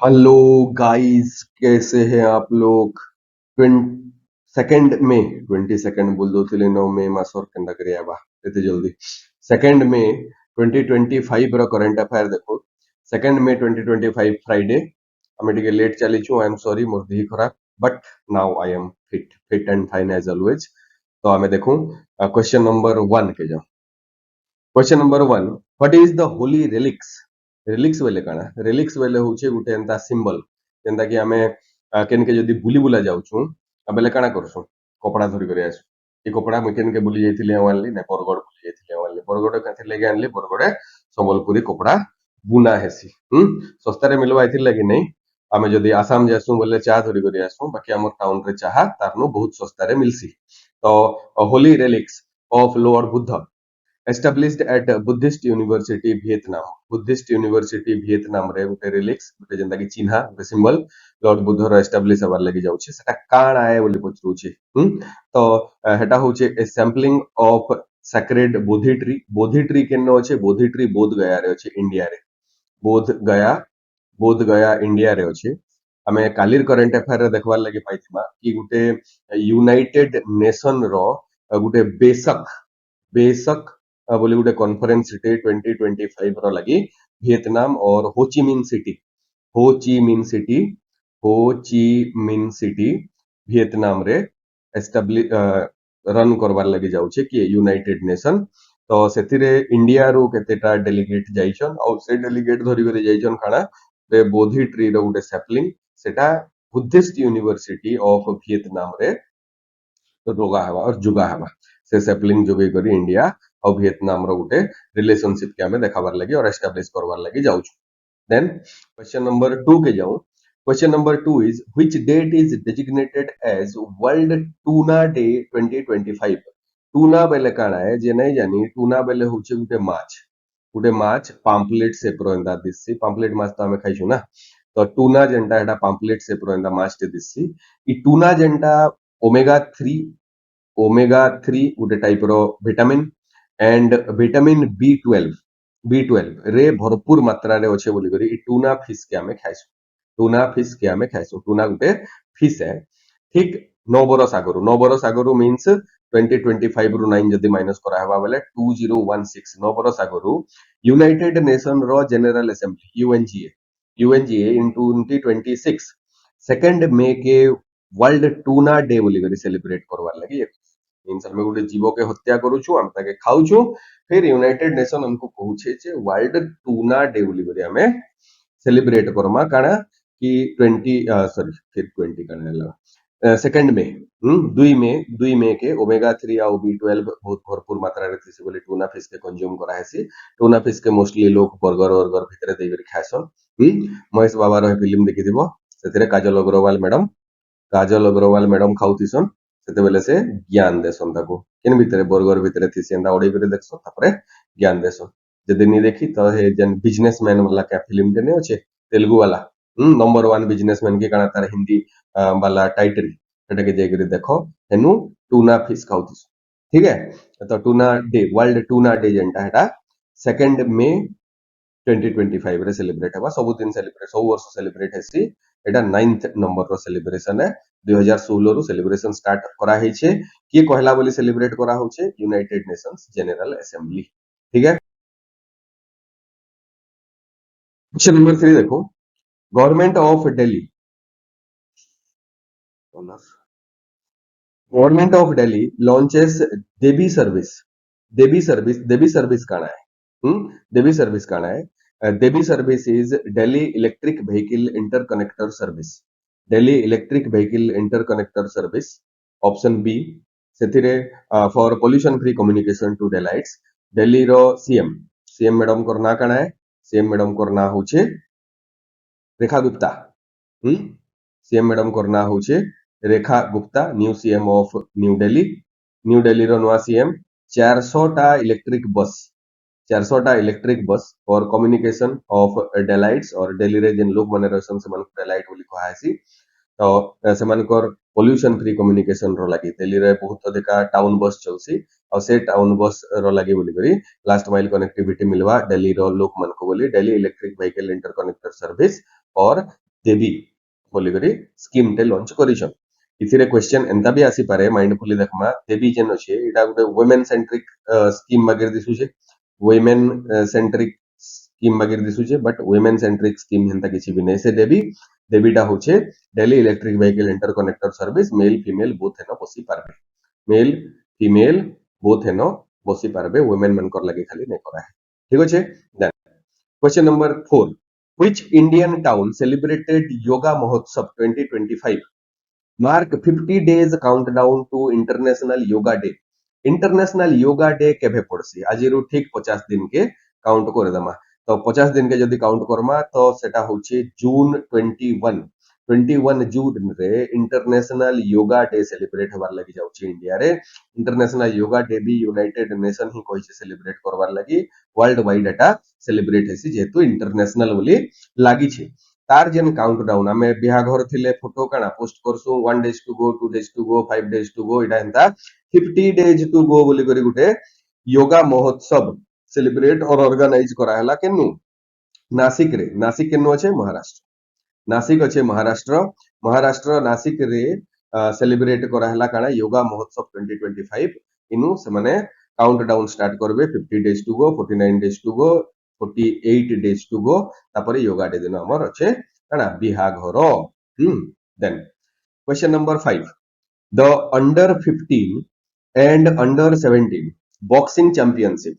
Hello guys, कैसे हैं आप लोग। 22nd बोल दो थिले नो मे मासर केंदा करिया बा एते जल्दी 2nd May 2025 रो करंट अफेयर देखो। 2nd May 2025 फ्राइडे हमें टिके लेट चली छु। आई एम सॉरी, मोर देह खराब, but now I am fit and fine as always. तो हमें देखूं क्वेश्चन नंबर 1 के जाओ। Question number 1, what is the holy relics. Relics बेले काना, रिलिक्स बेले होचे गुटे एंता सिंबल जेंता कि हमें केन के जदी बुली बुला जाउछु बेले काना करसु, कपड़ा धरि करे आसु। ए कपड़ा मैं केन के बुली जाइथिले आनली ना बरगड़ बुली जाइथिले आनली, बरगड़ काथि लेके आनली, बरगड़े संबलपुरी कपड़ा बुना हेसी। सस्ता रे मिलवा आइथिले कि नहीं। आमे जदी आसाम जासु बोले चाह धरि करे आसु, बाकी हमर टाउन रे चाह तारनो बहुत सस्ता रे मिलसी। तो Holi relics of Lord Buddha established at Buddhist University Vietnam। Buddhist University Vietnam रे गुटे रिलिक्स गुटे जेंता कि चिन्हा गुटे सिंबल लॉर्ड बुद्ध रो एस्टाब्लिश हबार लागि जाउछि, सेटा काण आए बोली पचरुछि। तो हेटा होछि a sampling of sacred Bodhi tree केनो अछि, बोधि ट्री बोध गया रे अछि, इंडिया रे। बोध गया, बोध गया इंडिया रे अछि। हमें कालिर करंट अफेयर रे देखबार लागि पाइथिमा कि गुटे यूनाइटेड नेशन रो गुटे बेसक बेसक बोली गुटे कॉन्फ्रेंस टे 2025 रो लगी वियतनाम और हो ची मिन सिटी वियतनाम रे एस्टाब्लिश रन करबार लगी जाउछे कि यूनाइटेड नेशन। तो सेतिरे इंडिया रो केतेटा डेलीगेट जाइछन और से डेलीगेट धरि करे जाइछन काना बे बोधि ट्री रो गुटे सैपलिंग, सेटा बुद्धिस्ट यूनिवर्सिटी ऑफ वियतनाम रे रोगा हवा और जुगा हवा। से सैपलिंग जोगे करी इंडिया और वियतनाम रो गुटे रिलेशनशिप के हमें देखाबार लगी और एस्टाब्लिश करबार लगी जाउछु। देन क्वेश्चन नंबर 2 के जाऊं। Question number 2 is which date is designated as world tuna day 2025। Tuna बेले काना है जे नहीं जानी। टूना बेले होचे गुटे माछ पाम्पलेट से प्रोंदा दिससी। पाम्पलेट माछ तो हमें खाइछु ना। तो टूना जेंटा एटा पाम्पलेट से प्रोंदा माछ टे दिससी। ई टूना जेंटा ओमेगा 3 गुटे टाइप रो विटामिन एंड विटामिन बी12 रे भरपूर मात्रा रे अच्छे बोली करी टूना फिश के हमें खाइसु। टूना गुटे फिश है। ठीक 9 बरस आगरु मीन्स 2025 रु 9 जदी माइनस करा हवा बेले 2016 9 बरस आगरु यूनाइटेड नेशन रो जनरल असेंबली यूएनजीए इन 2026 2 मई के वर्ल्ड टूना डे बोली करी सेलिब्रेट करवार लगी। मीन्स हमें गोटे जीव के हत्या करूछु, हम ताके खाउछु, फिर यूनाइटेड नेशन हमको कहूछे जे वर्ल्ड टूना डे बोली करी हमें सेलिब्रेट करमा काना कि 20 सॉरी फिर 20 काना लगा 2 मई 2 मई के ओमेगा 3 और बी12 बहुत भरपूर मात्रा रे थीसे बोली टूना फिश के कंज्यूम करा हेसी। टूना फिश के मोस्टली लोग बर्गर भितरे देई करी खाइसन। महेश बाबा रो फिल्म देखि दिबो, सेतिरे काजल अग्रवाल मैडम खाउतिसन, सेते बेले से ज्ञान देसन ताको केन भितरे बर्गर भितरे थी सेंदा ओडे करे देखसन, तापरे ज्ञान देसन। जदि नी देखी तो हे जन बिजनेसमैन वाला क्या फिल्म टे ने अछि तेलुगु वाला नंबर 1 बिजनेसमैन के काना तार हिंदी वाला टाइटल सेटा के जाय करे देखो हेनु टूना फिश खाउतिस। ठीक है। तो tuna day world tuna day जेंटा हेटा 2 मई 2025 रे सेलिब्रेट हवा। सब दिन सेलिब्रेट सब वर्ष सेलिब्रेट हेसी। एटा 9th नंबर रो सेलिब्रेशन है। 2016 रो सेलिब्रेशन स्टार्ट करा हेछे। के कहला बोली सेलिब्रेट करा होछे यूनाइटेड नेशंस जनरल असेंबली। ठीक है। क्वेश्चन नंबर 3 देखो। Government of Delhi government of Delhi launches DEVI service. DEVI service काना है। देवी सर्विस काना है। DEVI service is Delhi electric vehicle interconnector service. Delhi electric vehicle interconnector service option B सेथिरे for pollution free communication to Delhiites. Delhi रो CM madam करना काना है। CM madam करना होचे रेखा गुप्ता। सीएम मैडम करना होचे Rekha Gupta, new CM of new Delhi रो नुआ सीएम। 400 टा electric bus for communication of डेलाइट्स और दिल्ली रे जेन लोग माने रहसन से मन डेलाइट बोली कहा हेसी। तो सेमानकर पोल्यूशन फ्री कम्युनिकेशन रो लागि दिल्ली रे बहुत अधिका टाउन बस चलसी और से टाउन बस रो लागि बोली करी लास्ट माइल कनेक्टिविटी मिलवा दिल्ली रो लोक मन को बोली Delhi electric vehicle interconnector service और देवी बोलिकरी स्कीम टे लॉन्च करिछन इथिरे क्वेश्चन एंता भी आसी पारे माइंडफुली देखमा देवी जेन अछि एटा गुटे वुमेन सेंट्रिक स्कीम बागेर दिसुचे वुमेन सेंट्रिक स्कीम बागेर दिसुचे बट वुमेन सेंट्रिक स्कीम हेंता किछि भी नै से देवीटा होचे Delhi electric vehicle interconnector service male female both हेनो बसी पारबे मेल फीमेल बोथ हेनो बसी पारबे वुमेन मनकर लागि खाली नै करा है ठीक अछि then question number 4 which Indian town celebrated Yoga Mahotsav 2025 mark 50 days countdown to International Yoga Day international yoga day केभे पड़सी आज ठीक 50 दिन के काउंट कर दमा तो 50 दिन के जदी काउंट करमा तो सेटा होची जून 21 जून रे इंटरनेशनल योगा डे सेलिब्रेट होबार लागि जाउची इंडिया रे इंटरनेशनल योगा डे भी यूनाइटेड नेशन ही कहि सेलिब्रेट करबार लागि वर्ल्ड वाइड एटा सेलिब्रेट हेसी जेतु इंटरनेशनल बोली लागि छी तार जेन काउंटडाउन आमे बिहा घर थिले फोटो काना पोस्ट करसु 1 days to go 2 days to go 5 days to go इटा हेंता 50 डेज टू गो बोली करी गुटे योगा महोत्सव सेलिब्रेट और ऑर्गेनाइज करा हला केनु नासिक केनु अछि महाराष्ट्र नासिक अछि महाराष्ट्र नासिक रे सेलिब्रेट करा हला काना योगा महोत्सव 2025 इनु से माने काउंटडाउन स्टार्ट करबे 50 days to go 49 days to go 48 days to go तापरे योगा डे दिन हमर अछि काना बिहा घर then question number 5 the under 15 and under 17 boxing championship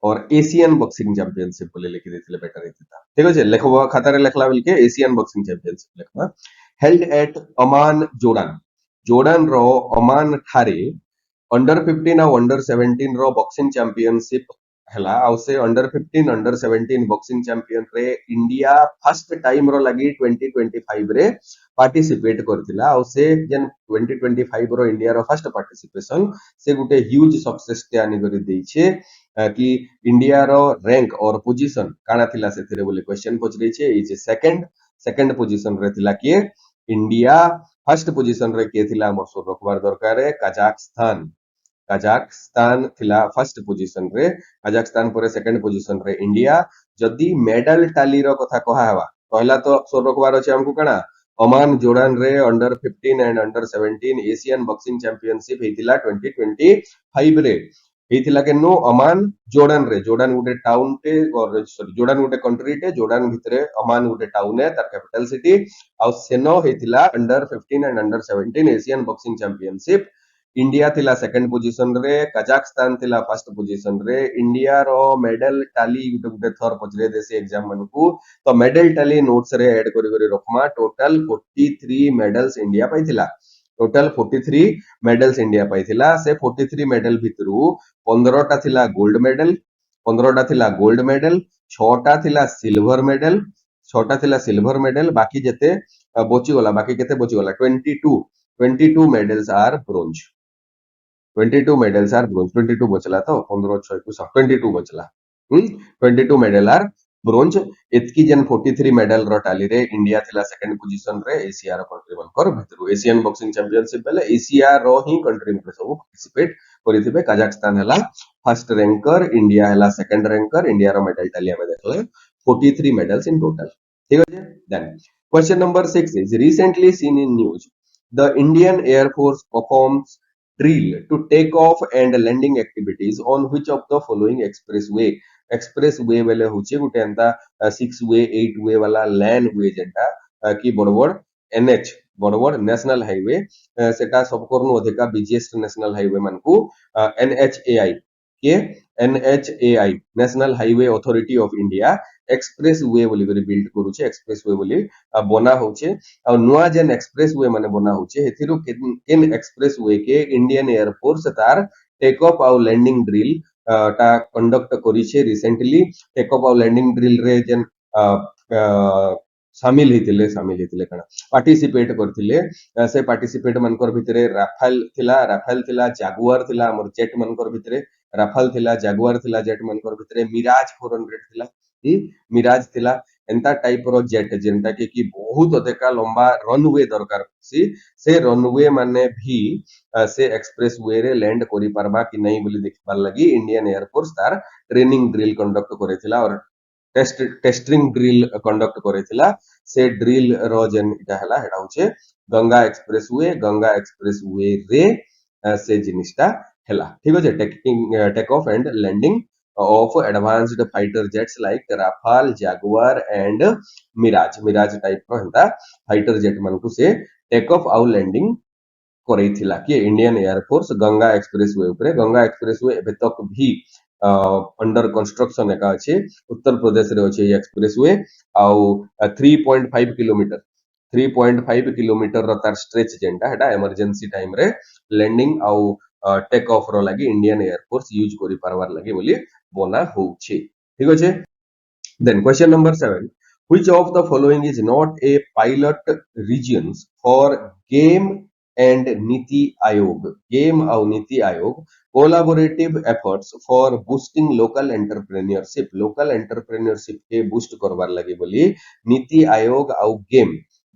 और एशियन बॉक्सिंग चैंपियनशिप बोले लिखि देथिले बेटर हेतिता ठीक अछि लेखबा खाता रे लेखला बेल के एशियन बॉक्सिंग चैंपियनशिप लेखबा हेल्ड एट अमान जोर्डन रो अमान ठारे अंडर 15 और अंडर 17 रो बॉक्सिंग चैंपियनशिप हला आउ से अंडर 15 अंडर 17 बॉक्सिंग चैंपियन रे इंडिया फर्स्ट टाइम रो लागि 2025 रे पार्टिसिपेट करथिला आउ से जेन 2025 रो इंडिया रो फर्स्ट पार्टिसिपेशन से गुटे ह्यूज सक्सेस ते आनी करी दैछे कि इंडिया रो रैंक और पोजीशन काना थिला से थिरे बोले क्वेश्चन पचरै छे इज सेकंड पोजीशन रे थिला के इंडिया फर्स्ट पोजीशन रे के थिला हमर सो रखबार दरकार है काजाकस्तान थिला फर्स्ट पोजीशन रे काजाकस्तान पर सेकंड पोजीशन रे इंडिया जदी मेडल टाली रो कथा कहा हवा पहला तो सो रखबार अछि हमकु काना ओमान जोर्डन रे under 15 and under 17 Asian boxing championship हेतिला 2025 रे हेतिला के नो ओमान जोर्डन गुटे टाउन टे और सॉरी जोर्डन गुटे कंट्री टे जोर्डन भितरे ओमान गुटे टाउन है तार कैपिटल सिटी आ सेनो हेतिला under 15 and under 17 Asian boxing championship India थिला सेकंड पोजीशन रे कजाकस्तान थिला फर्स्ट पोजीशन रे इंडिया रो मेडल टाली गुटे गुटे थर पचरे देसी एग्जाम मनकू तो मेडल टाली नोट्स रे ऐड करी करी रखमा टोटल 43 मेडल्स इंडिया पाइथिला टोटल 43 मेडल्स इंडिया पाइथिला से 43 मेडल भितरु 15 टा थिला गोल्ड मेडल 6 टा थिला सिल्वर मेडल बाकी जेते बची गला बाकी केते बची गला 22 मेडल्स आर ब्रोंज 22 बचला तो 15 6 22 बचला 22 मेडल आर ब्रोंज एतकी जन 43 मेडल रो टाली रे इंडिया थिला सेकंड पोजीशन रे एशिया रो कंट्री बनकर भितरु एशियन बॉक्सिंग चैंपियनशिप बेले एशिया रो ही कंट्री में सब पार्टिसिपेट करिथिबे कजाकस्तान हला फर्स्ट रैंकर इंडिया हला सेकंड रैंकर इंडिया रो मेडल टाली हमें देखले 43 मेडल्स इन टोटल ठीक है then question number 6 is recently seen in news the Indian Air Force performs drill to take off and landing activities on which of the following expressway बेले होचे गुटे एंता 6 वे 8 वे वाला लैन वे जेंटा कि बड़बड़ एनएच बड़बड़ नेशनल हाईवे सेटा सब करनु अधिका बिजीएस्ट नेशनल हाईवे मानकू NHAI के NHAI national highway authority of India express way बोली करी बिल्ड करूचे एक्सप्रेस वे बोली बना होचे आ नुआ जेन एक्सप्रेस वे माने बना होचे हेथिरु केन एक्सप्रेस वे के इंडियन एयर फोर्स तार टेक ऑफ आउ लैंडिंग ड्रिल टा कंडक्ट करिছে रिसेंटली टेक ऑफ आउ लैंडिंग ड्रिल रे जेन शामिल हेतिले कना पार्टिसिपेट करथिले से पार्टिसिपेट मनकर भितरे राफेल थिला जागुआर थिला हमर जेट मनकर भितरे राफेल थिला जागुआर थिला जेट मनकर भितरे मिराज 400 थिला मिराज थिला एंता टाइप रो जेट जेंटा कि बहुत अधिका लंबा रनवे दरकार सी से रनवे माने भी से एक्सप्रेस वे रे लैंड करि परबा कि नहीं बोली देखबार लगी इंडियन एयर फोर्स तार ट्रेनिंग ड्रिल कंडक्ट करेथिला और टेस्टिंग ड्रिल कंडक्ट करेथिला से ड्रिल रो जेन इटा हला हेडा होचे गंगा एक्सप्रेसवे रे से जिनिसटा हला ठीक अछि take off and landing of advanced fighter jets like Rafale, Jaguar and Mirage type रो हेंता फाइटर जेट मानकु से टेक ऑफ आउ लैंडिंग करैथिला कि इंडियन एयरफोर्स गंगा एक्सप्रेसवे एबे तक भी अंडर कंस्ट्रक्शन एका अछि उत्तर प्रदेश रे अछि एक्सप्रेसवे आउ 3.5 किलोमीटर 3.5 किलोमीटर रो तार स्ट्रेच जेंटा हेटा इमरजेंसी टाइम रे लैंडिंग आउ टेक ऑफ रो लागि इंडियन एयरफोर्स यूज करि पारबार लागि बोली बना होउछि ठीक अछि then question number 7. Which of the following is not a pilot regions for Game and Niti Ayog? Game और Niti Ayog collaborative efforts for boosting local entrepreneurship. Local entrepreneurship के boost करवार लगे बोली नीति आयोग और गेम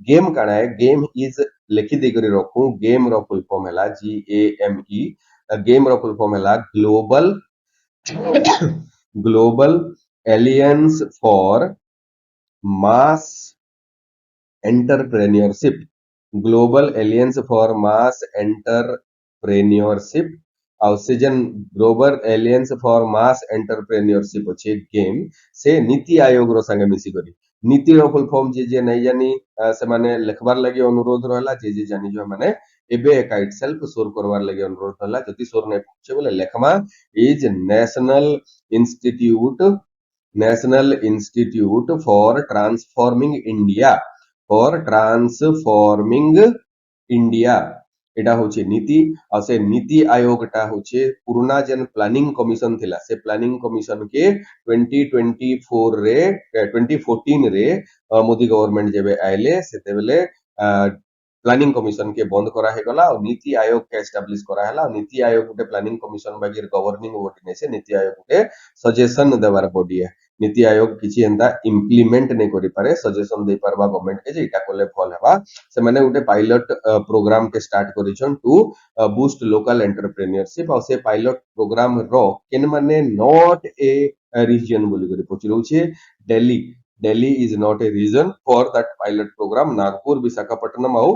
गेम काना है game is लिखी दे करी रखूं गेम रो फुल फॉर्म हैला GAME गेम रो फुल फॉर्म हैला global alliance for mass entrepreneurship global alliance for mass entrepreneurship और season global alliance for mass entrepreneurship अछि गेम से नीति आयोग रो संगे मिसी करी नीति रो फुल फॉर्म जे नै जानी से माने लिखबार लागि अनुरोध रहला जे जानी जो माने एबे एका इटसेल्फ सोर करवार लागि अनुरोध रहला जति सोर नै पहुंचे बोले लेखमा is national institute for transforming India एटा होचे नीति और से नीति आयोग टा होचे पुराना जन प्लानिंग कमीशन थिला से प्लानिंग कमीशन के 2024 रे 2014 रे मोदी गवर्नमेंट जेबे आइले सेते बेले प्लानिंग कमीशन के बंद करा हे गला और नीति आयोग के एस्टैब्लिश करा हला नीति आयोग के प्लानिंग कमीशन बागिर गवर्निंग बॉडी ने से नीति आयोग के सजेशन देवार बॉडी है नीति आयोग किछि एंदा इंप्लीमेंट नै करि पारे सजेशन दे परबा गवर्नमेंट के जे इटा कोले फल हेबा से माने उटे पायलट प्रोग्राम के स्टार्ट करिछन टू बूस्ट लोकल एंटरप्रेन्योरशिप और से पायलट प्रोग्राम रो केन माने नॉट ए रीजन बोली करि पचिरौ छे Delhi is not a reason for that pilot program Nagpur Visakhapatnam और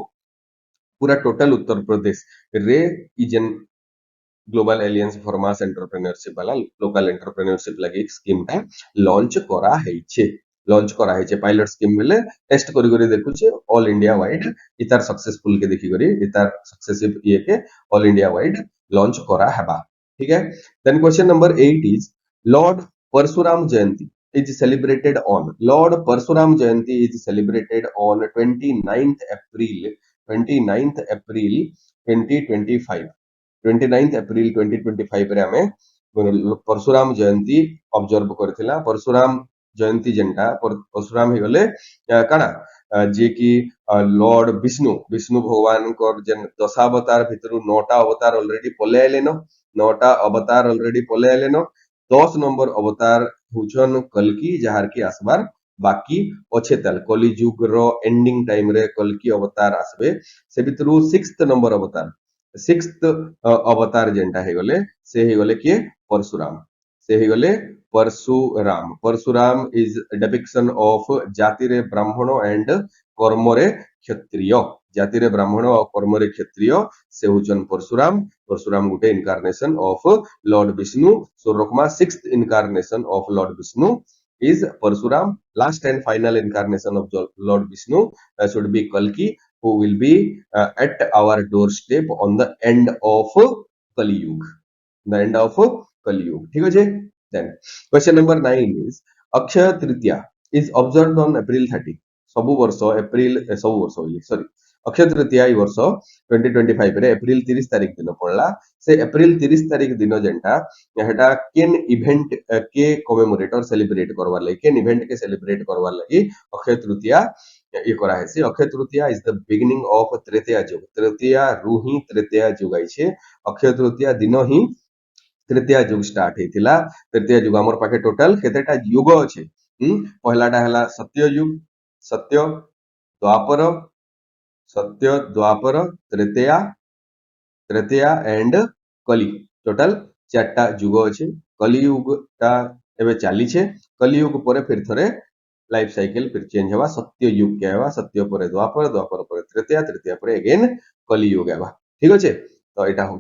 पूरा टोटल उत्तर प्रदेश रे इजन global alliance for mass entrepreneurship वाला लोकल एंटरप्रेन्योरशिप लगी स्कीम टा लॉन्च करा है पायलट स्कीम मिले टेस्ट करी देखु छे ऑल इंडिया वाइड इतार सक्सेसफुल के देखि करी इतार सक्सेसिव ये के ऑल इंडिया वाइड लॉन्च करा हेबा ठीक है then question number 8 is lord Parshuram Jayanti is celebrated on Lord Parsuram Jayanti is celebrated on 29th April 2025 29th April 2025 रे हमें परशुराम जयंती ऑब्जर्व करथिला परशुराम जयंती जेंटा परशुराम हे गले काना जे कि लॉर्ड विष्णु भगवान को जेन दशावतार भितरु 9टा अवतार ऑलरेडी पले आइलेनो 9टा अवतार ऑलरेडी पले आइलेनो 10 नंबर अवतार हुचन कल्की जहार की आसबार बाकी अच्छे तल कली युग रो एंडिंग टाइम रे कल्की अवतार आसबे से भितरु 6th नंबर अवतार 6th अवतार जेंटा हे गले के परशुराम इज डिपिक्शन ऑफ जाति रे ब्राह्मण एंड कर्म रे क्षत्रिय जाति रे ब्राह्मण और कर्म रे क्षत्रिय से हुचन परशुराम गुटे incarnation of lord Vishnu so रोकमा 6th incarnation of lord Vishnu is Parsuram. Last and final incarnation of Lord Vishnu should be Kalki, who will be at our doorstep on the end of Kali Yuga. The end of Kali Yuga. ठीक है जी? Then question number 9 is Akshaya Tritiya is observed on April 30. ସବୁ ବର୍ଷ sorry Akshaya Tritiya ई वर्ष 2025 रे अप्रैल 30 तारिख दिन पड़ला से अप्रैल 30 तारिख दिन जेंटा हेटा केन इवेंट के कमेमोरेट और सेलिब्रेट करवार लागि केन इवेंट के सेलिब्रेट करवार लागि अक्षय तृतीया ये करा है से Akshaya Tritiya is the beginning of तृतीया युग आई छे अक्षय तृतीया दिन ही तृतीया युग स्टार्ट हेतिला तृतीया युग हमर पाके टोटल केतेटा युग अछि पहलाटा हला सत्य द्वापर तृतीया एंड कली टोटल 4टा युग अछि कलियुग टा एबे चाली छे कलियुग परे फिर थरे लाइफ साइकिल फिर चेंज हवा सत्य युग के हवा सत्य पर द्वापर द्वापर पर तृतीया तृतीया पर अगेन कलियुग हवा ठीक अच्छे तो यहाँ हूँ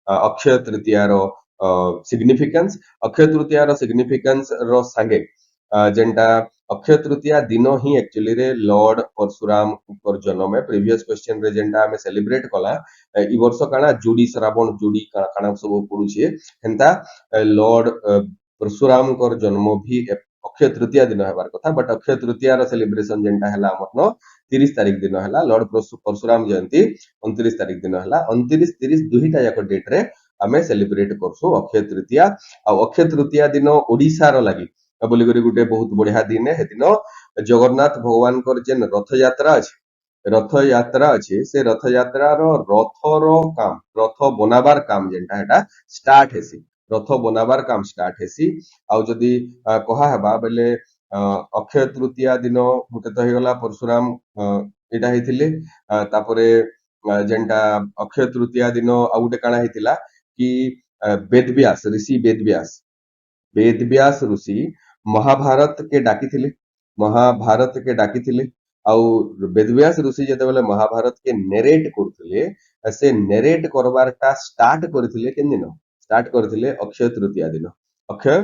अक्षय तृतीया रो सिग्निफिकेंस अक्षय तृतीया रो सिग्निफिकेंस रो संगे जेनटा अक्षय तृतीया दिन ही एक्चुअली रे लॉर्ड परशुराम कर जन्म है प्रीवियस क्वेश्चन रे जेनटा हमें सेलिब्रेट कला ई वर्ष काना जुड़ी श्रावण जुड़ी काना सब पड़ुछे हेंता लॉर्ड परशुराम कर जन्म भी अक्षय तृतीया दिन हेबार कथा बट अक्षय तृतीया रो सेलिब्रेशन जेनटा हला हमरनो 30 तारिख दिन हला लॉर्ड परशुराम जयंती 29 तारिख दिन हला 29 30 दुहीटा जाक डेट रे हमें सेलिब्रेट करसु अक्षय तृतीया आ अक्षय तृतीया दिन ओडिसा रो लागि बोली करी गुटे बहुत बढ़िया दिन है दिन जगन्नाथ भगवान कर जेन रथ यात्रा अछि रथ यात्रा अछि से रथ यात्रा रो रथ रो काम रथ बनाबार काम जेनटा हेटा स्टार्ट हेसी रथ बनाबार काम स्टार्ट हेसी आ जदी कहा हेबा बेले अक्षय तृतीया दिन गुटे तो हेगला परशुराम एटा हेतिले तापरे जेनटा अक्षय तृतीया दिन आ गुटे काना हेतिला कि वेदव्यास ऋषि वेदव्यास ऋषि महाभारत के डाकिथिले महाभारत के डाकिथिले आउ वेदव्यास ऋषि जेतेबेले महाभारत के नेरेट करथिले से नेरेट करबारटा स्टार्ट करथिले केन दिन स्टार्ट करथिले अक्षय तृतीया दिन अक्षय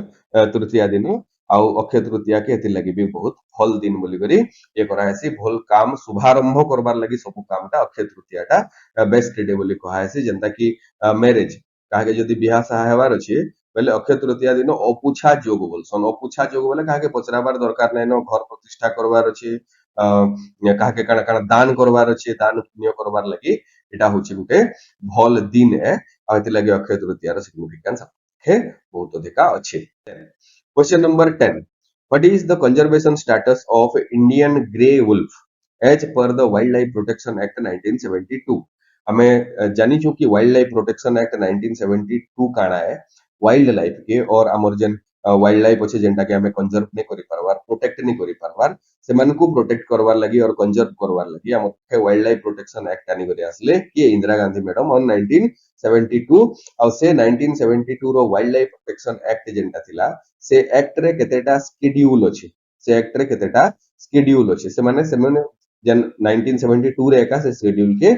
तृतीया दिन आउ अक्षय तृतीया के हेति लागि भी बहुत भल दिन बोली करी ये करा हेसी भल काम शुभारंभ करबार लागि सब कामटा अक्षय तृतीयाटा बेस्ट डे बोली कहा हेसी जेंता कि मैरिज काहे जदी बियाह साहा हेबार अछि बेले अक्षय तृतीया दिन अपुछा जोग बोलसन अपुछा जोग बोले काहे पचराबार दरकार नै न घर प्रतिष्ठा करबार अछि काहे काना काना दान करबार अछि दान पुण्य करबार लागि एटा होछि गुटे भल दिन है आ हेति लागि अक्षय तृतीया रो सिग्निफिकेंस है बहुत अधिका अछि question number 10 what is the conservation status of Indian grey wolf as per the wildlife protection act 1972 हमें जानी छु कि वाइल्ड लाइफ प्रोटेक्शन एक्ट 1972 काना है वाइल्ड लाइफ के और हमर जेन वाइल्ड लाइफ अछि जेंटा के हमें कंजर्व नै करि परबार प्रोटेक्ट नै करि परबार से मन को प्रोटेक्ट करबार लागि और कंजर्व करबार लागि हमर वाइल्ड लाइफ प्रोटेक्शन एक्ट आनी करि आसले कि इंदिरा गांधी मैडम ऑन 1972 और से 1972 रो वाइल्ड लाइफ प्रोटेक्शन एक्ट जेंटा थिला से एक्ट रे केतेटा शेड्यूल अछि से एक्ट रे केतेटा शेड्यूल अछि से माने जन 1972 रे एका से शेड्यूल के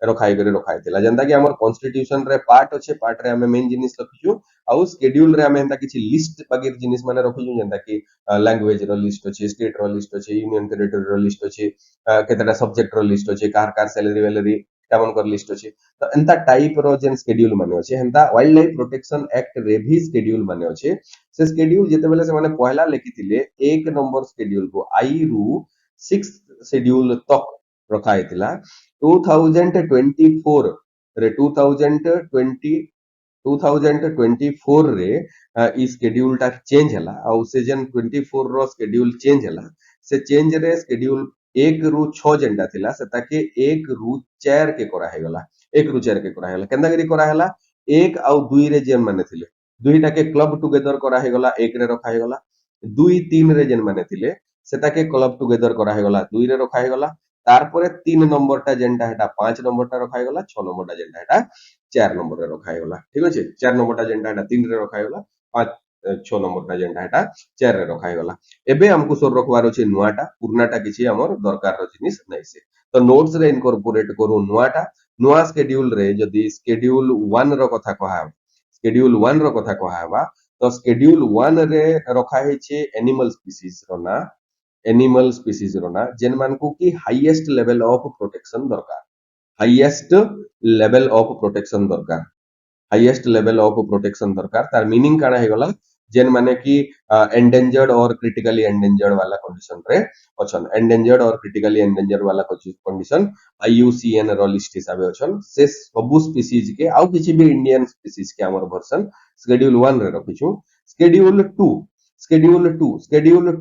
रखाई करे रखाई थिला जेंता कि हमर कॉन्स्टिट्यूशन रे पार्ट अछि पार्ट रे हमें मेन जिनिस लखिछु आउ शेड्यूल रे हमें एंता किछि लिस्ट बगैर जिनिस माने रखिछु जेंता कि लैंग्वेज रो लिस्ट अछि स्टेट रो लिस्ट अछि यूनियन टेरिटरी रो लिस्ट अछि केतेटा सब्जेक्ट रो लिस्ट अछि कार कार सैलरी वैलरी केमन कर लिस्ट अछि तो एंता टाइप रो जेन शेड्यूल माने अछि हेंता वाइल्ड लाइफ प्रोटेक्शन एक्ट रे भी शेड्यूल माने अछि से शेड्यूल जेते बेले से माने पहला लिखिथिले एक नंबर शेड्यूल को आई रु 6th शेड्यूल तक रखा हेतिला 2024 रे 2024 रे ई शेड्यूल टा चेंज हला आ से जन 24 रो शेड्यूल चेंज हला से चेंज रे शेड्यूल 1 रु 6 जेंडा थिला से ताके 1 रु 4 के करा हे गला 1 रु 4 के करा हेला केंदा करी करा हेला 1 आ 2 रे जेन माने थिले दुईटा के क्लब टुगेदर करा हे गला 1 रे रखा हे गला 2 3 रे जेन माने थिले सेटा के क्लब टुगेदर करा हे गला 2 रे रखा हे गला तारपरे 3 नंबर टा जेंटा हेटा 5 नंबर टा रखा हे गला 6 नंबर टा जेंटा हेटा 4 नंबर रे रखा हे गला ठीक अछि 4 नंबर टा जेंटा हेटा 3 रे रखा हे गला 5 6 नंबर टा जेंटा हेटा 4 रे रखा हे गला एबे हमको सोर रखवार अछि नुआटा पुरनाटा किछि हमर दरकार रो जिनिस नै से तो नोट्स रे इनकॉर्पोरेट करू नुआटा नुआ शेड्यूल रे जदी शेड्यूल 1 रो कथा कहा शेड्यूल 1 रो कथा कहा तो शेड्यूल 1 रे रखा है छे एनिमल स्पीसीज रो ना एनिमल स्पीसीज रो ना जेन मान को की हाईएस्ट लेवल ऑफ प्रोटेक्शन दरकार हाईएस्ट लेवल ऑफ प्रोटेक्शन दरकार हाईएस्ट लेवल ऑफ प्रोटेक्शन दरकार तार मीनिंग काना हे गला जेन माने कि एंडेंजर्ड और क्रिटिकली एंडेंजर्ड वाला कंडीशन रे अछन एंडेंजर्ड और क्रिटिकली एंडेंजर्ड वाला कंडीशन आईयूसीएन रो लिस्ट हिसाबे अछन से सब स्पीसीज के आउ किछि भी इंडियन स्पीसीज के हमर वर्जन शेड्यूल 1 रे रखिछु शेड्यूल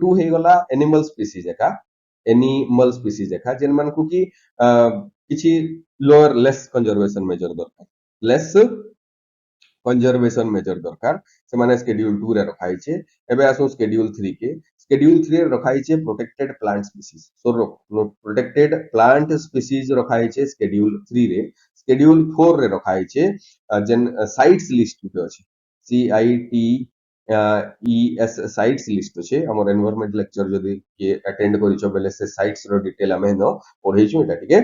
2 हे गला एनिमल स्पीसीज एका जेन मान को कि किछि लोअर लेस कंजर्वेशन मेजर दरकार लेस कंजर्वेशन मेजर दरकार से माने शेड्यूल 2 रे रखाई छे एबे आसो शेड्यूल 3 के शेड्यूल 3 रे रखाई छे प्रोटेक्टेड प्लांट स्पीसीज सो प्रोटेक्टेड प्लांट स्पीसीज रखाई छे शेड्यूल 3 रे शेड्यूल 4 रे रखाई छे जेन साइट्स लिस्ट पे अछि CIT ES साइट्स लिस्ट अच्छे हमर एनवायरनमेंट लेक्चर जदी के अटेंड करिछो बेले से साइट्स रो डिटेल हमें न पढैछु एटा टिके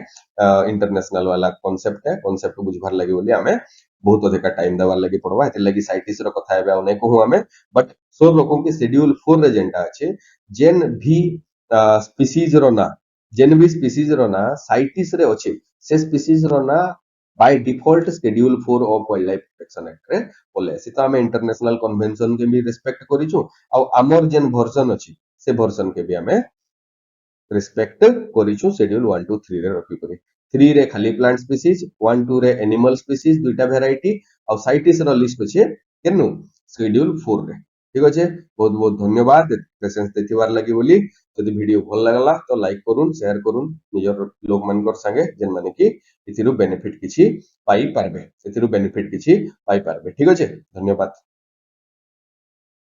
इंटरनेशनल वाला कांसेप्ट बुझबार लागि बोली हमें बहुत अधिक टाइम देवार लागि पड़वा एते लागि साइट्स रो कथा हेबे नै कहू हमें बट सब लोगों के शेड्यूल 4 रे जेंटा अच्छे जेन भी स्पीसीज रो ना जेन भी स्पीसीज रो ना साइट्स रे अच्छे से स्पीसीज रो ना by default schedule 4 of wild life protection act रे बोले से तो आम इंटरनेशनल कन्वेंशन के भी रिस्पेक्ट करिछु आ हमर जेन वर्जन अछि से वर्जन के भी हमें रिस्पेक्ट करिछु शेड्यूल 1 2 3 रे रखि करी 3 रे खाली प्लांट स्पीसीज 1 2 रे एनिमल स्पीसीज दुईटा वेराइटी आ साइटिस रो लिस्ट अछि केनु शेड्यूल 4 रे ठीक अछि बहुत बहुत धन्यवाद पेशेंस देथिबार लागि बोली जदि वीडियो भल लागला तो लाइक करूम शेयर करूम निजर लोग मानकर संगे जेन माने कि इथिरु बेनिफिट किछि पाई पारबे सेथिरु बेनिफिट किछि पाई पारबे ठीक अछि धन्यवाद।